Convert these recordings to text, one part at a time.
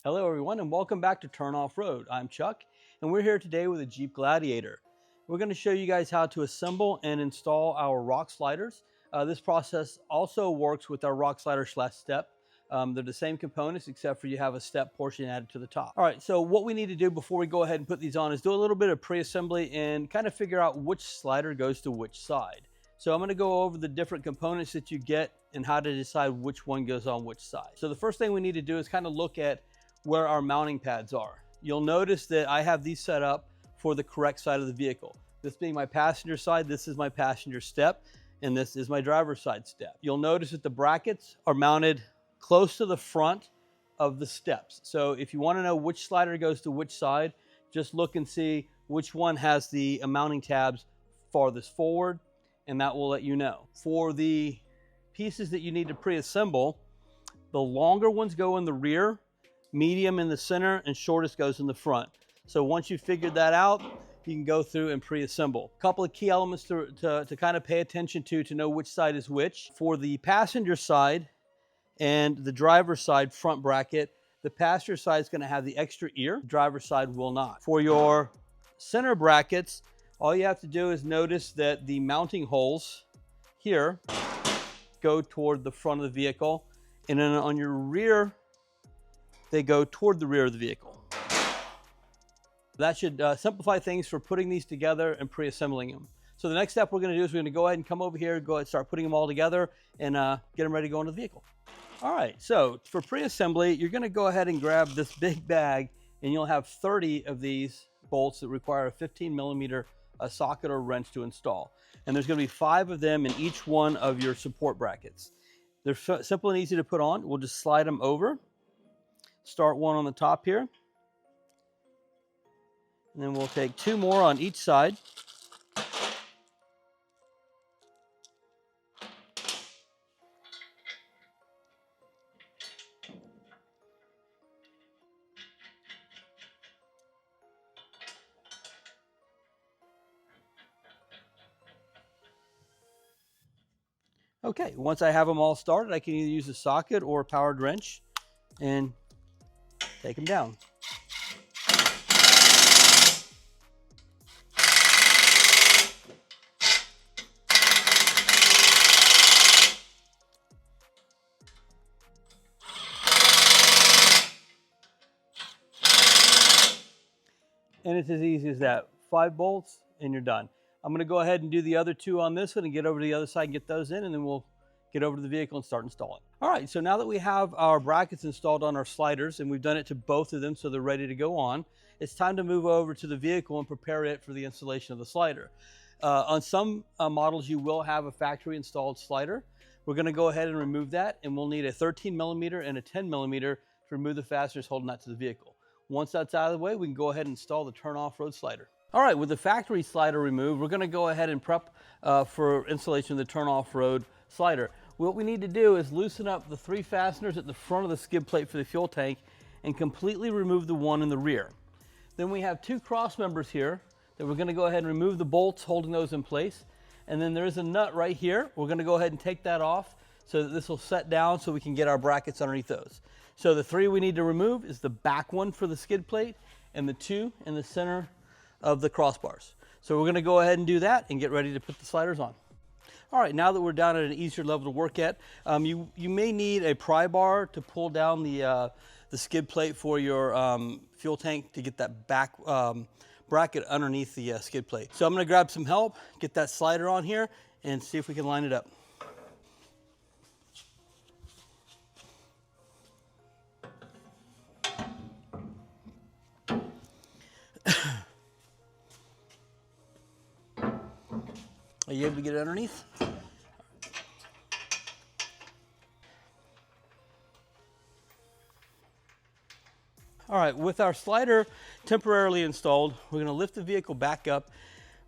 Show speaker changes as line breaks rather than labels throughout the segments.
Hello everyone and welcome back to Turn Off-Road. I'm Chuck and we're here today with a Jeep Gladiator. We're going to show you guys how to assemble and install our rock sliders. This process also works with our rock slider / step. They're the same components except for you have a step portion added to the top. All right, so what we need to do before we go ahead and put these on is do a little bit of pre-assembly and kind of figure out which slider goes to which side. So I'm going to go over the different components that you get and how to decide which one goes on which side. So the first thing we need to do is kind of look at where our mounting pads are. You'll notice that I have these set up for the correct side of the vehicle. This being my passenger side, this is my passenger step, and this is my driver's side step. You'll notice that the brackets are mounted close to the front of the steps. So if you want to know which slider goes to which side, just look and see which one has the mounting tabs farthest forward, and that will let you know. For the pieces that you need to pre-assemble, the longer ones go in the rear, medium in the center, and shortest goes in the front. So once you've figured that out, you can go through and pre-assemble. A couple of key elements to kind of pay attention to know which side is which. For the passenger side and the driver's side front bracket, the passenger side is going to have the extra ear, the driver's side will not. For your center brackets, all you have to do is notice that the mounting holes here go toward the front of the vehicle, and then on your rear, they go toward the rear of the vehicle. That should simplify things for putting these together and pre-assembling them. So the next step we're going to do is we're going to go ahead and come over here, go ahead and start putting them all together and get them ready to go into the vehicle. All right, so for pre-assembly, you're going to go ahead and grab this big bag, and you'll have 30 of these bolts that require a 15mm socket or wrench to install. And there's going to be 5 of them in each one of your support brackets. They're simple and easy to put on. We'll just slide them over. Start one on the top here. And then we'll take 2 more on each side. Okay, once I have them all started, I can either use a socket or a powered wrench and take them down. And it's as easy as that. 5 bolts and you're done. I'm going to go ahead and do the other 2 on this one and get over to the other side and get those in, and then we'll get over to the vehicle and start installing. All right, so now that we have our brackets installed on our sliders and we've done it to both of them so they're ready to go on, it's time to move over to the vehicle and prepare it for the installation of the slider. On some models, you will have a factory installed slider. We're going to go ahead and remove that, and we'll need a 13mm and a 10mm to remove the fasteners holding that to the vehicle. Once that's out of the way, we can go ahead and install the Turn Off-Road slider. All right, with the factory slider removed, we're going to go ahead and prep for installation of the Turn Off-Road slider. What we need to do is loosen up the 3 fasteners at the front of the skid plate for the fuel tank and completely remove the one in the rear. Then we have 2 cross members here that we're going to go ahead and remove the bolts holding those in place. And then there is a nut right here. We're going to go ahead and take that off so that this will set down so we can get our brackets underneath those. So the 3 we need to remove is the back one for the skid plate and the 2 in the center of the crossbars. So we're going to go ahead and do that and get ready to put the sliders on. All right, now that we're down at an easier level to work at, you may need a pry bar to pull down the skid plate for your fuel tank to get that back bracket underneath the skid plate. So I'm going to grab some help, get that slider on here, and see if we can line it up. Are you able to get it underneath? All right, with our slider temporarily installed, we're going to lift the vehicle back up,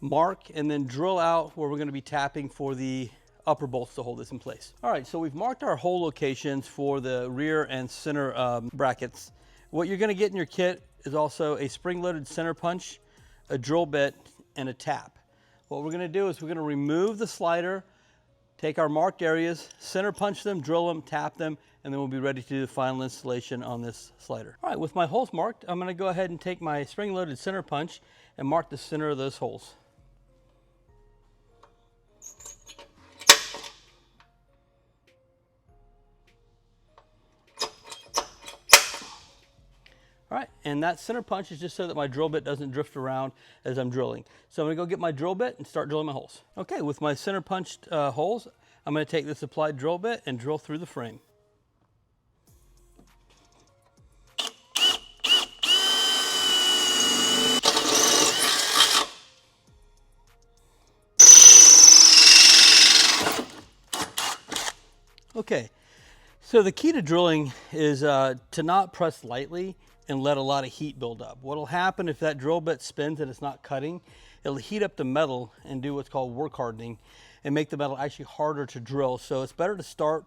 mark, and then drill out where we're going to be tapping for the upper bolts to hold this in place. All right, so we've marked our hole locations for the rear and center brackets. What you're going to get in your kit is also a spring-loaded center punch, a drill bit, and a tap. What we're going to do is we're going to remove the slider take our marked areas, center punch them, drill them, tap them, and then we'll be ready to do the final installation on this slider. All right, with my holes marked, I'm going to go ahead and take my spring-loaded center punch and mark the center of those holes. All right, and that center punch is just so that my drill bit doesn't drift around as I'm drilling. So I'm gonna go get my drill bit and start drilling my holes. Okay, with my center punched holes, I'm gonna take this applied drill bit and drill through the frame. Okay, so the key to drilling is to not press lightly and let a lot of heat build up. What'll happen if that drill bit spins and it's not cutting, it'll heat up the metal and do what's called work hardening and make the metal actually harder to drill. So it's better to start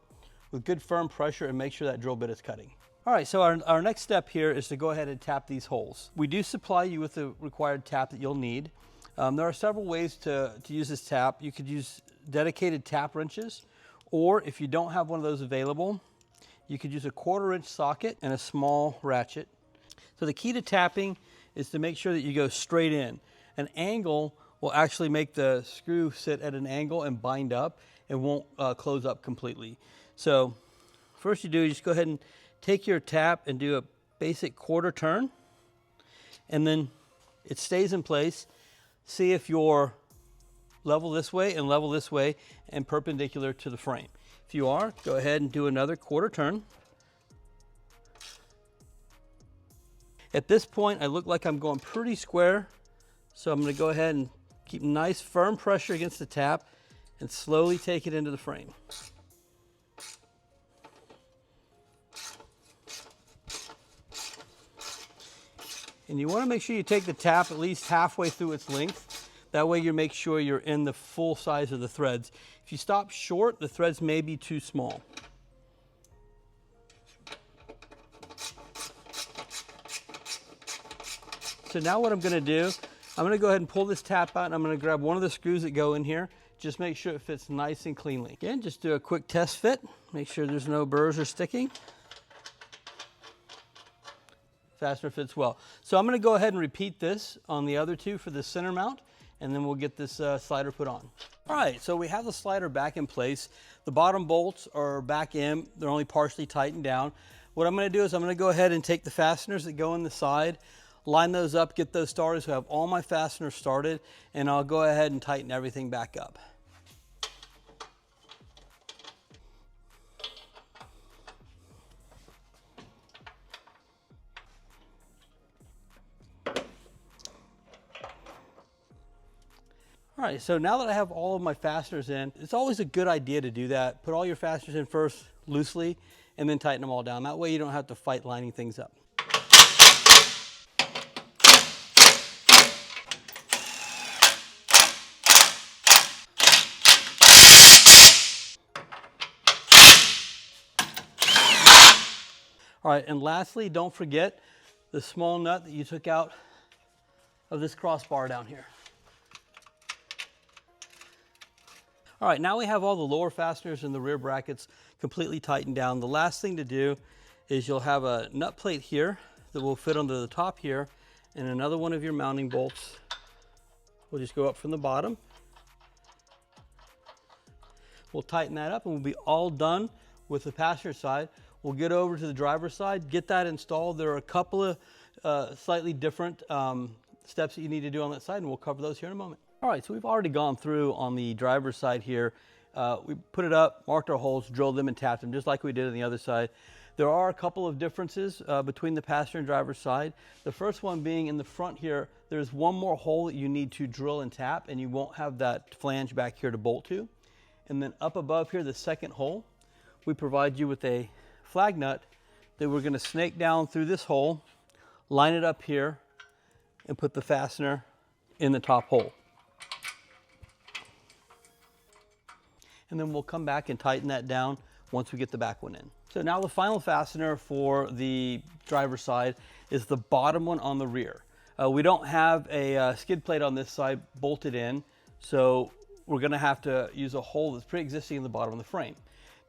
with good firm pressure and make sure that drill bit is cutting. All right, so our next step here is to go ahead and tap these holes. We do supply you with the required tap that you'll need. There are several ways to use this tap. You could use dedicated tap wrenches, or if you don't have one of those available, you could use a 1/4 inch socket and a small ratchet. So the key to tapping is to make sure that you go straight in. An angle will actually make the screw sit at an angle and bind up and won't close up completely. So first you do, you just go ahead and take your tap and do a basic 1/4 turn, and then it stays in place. See if you're level this way and perpendicular to the frame. If you are, go ahead and do another 1/4 turn. At this point, I look like I'm going pretty square, so I'm going to go ahead and keep nice firm pressure against the tap and slowly take it into the frame. And you want to make sure you take the tap at least halfway through its length. That way you make sure you're in the full size of the threads. If you stop short, the threads may be too small. So now what I'm going to do, I'm going to go ahead and pull this tap out, and I'm going to grab one of the screws that go in here. Just make sure it fits nice and cleanly. Again, just do a quick test fit. Make sure there's no burrs or sticking. Fastener fits well. So I'm going to go ahead and repeat this on the other two for the center mount, and then we'll get this slider put on. All right, so we have the slider back in place. The bottom bolts are back in. They're only partially tightened down. What I'm going to do is I'm going to go ahead and take the fasteners that go in the side, line those up, get those started. So I have all my fasteners started, and I'll go ahead and tighten everything back up. All right, so now that I have all of my fasteners in, it's always a good idea to do that. Put all your fasteners in first loosely and then tighten them all down. That way you don't have to fight lining things up. All right, and lastly, don't forget the small nut that you took out of this crossbar down here. All right, now we have all the lower fasteners and the rear brackets completely tightened down. The last thing to do is you'll have a nut plate here that will fit onto the top here, and another one of your mounting bolts will just go up from the bottom. We'll tighten that up and we'll be all done with the passenger side. We'll get over to the driver's side, get that installed. There are a couple of slightly different steps that you need to do on that side, and we'll cover those here in a moment. All right, so we've already gone through on the driver's side here. We put it up, marked our holes, drilled them and tapped them just like we did on the other side. There are a couple of differences between the passenger and driver's side. The first one being in the front here, there's one more hole that you need to drill and tap, and you won't have that flange back here to bolt to. And then up above here, the second hole, we provide you with a flag nut that we're going to snake down through this hole, line it up here, and put the fastener in the top hole. And then we'll come back and tighten that down once we get the back one in. So now the final fastener for the driver's side is the bottom one on the rear. We don't have a skid plate on this side bolted in, so we're gonna have to use a hole that's pre-existing in the bottom of the frame.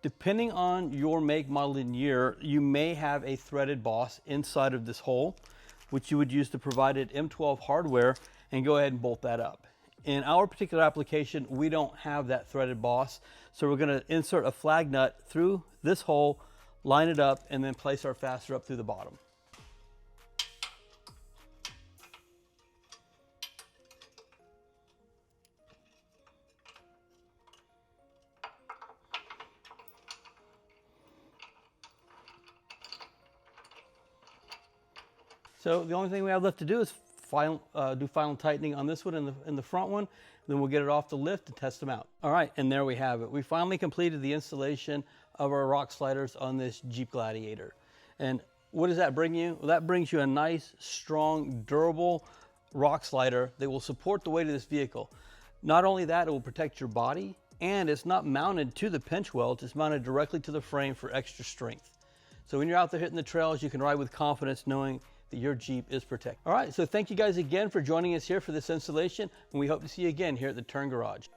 Depending on your make, model, and year, you may have a threaded boss inside of this hole, which you would use to provide it M12 hardware and go ahead and bolt that up. In our particular application, we don't have that threaded boss, so we're gonna insert a flag nut through this hole, line it up, and then place our fastener up through the bottom. So the only thing we have left to do is do final tightening on this one and the front one. Then we'll get it off the lift to test them out. All right, and there we have it. We finally completed the installation of our rock sliders on this Jeep Gladiator. And what does that bring you? Well, that brings you a nice, strong, durable rock slider that will support the weight of this vehicle. Not only that, it will protect your body, and it's not mounted to the pinch weld, it's mounted directly to the frame for extra strength. So when you're out there hitting the trails, you can ride with confidence knowing that your Jeep is protected. All right, so thank you guys again for joining us here for this installation, and we hope to see you again here at the Turn Garage.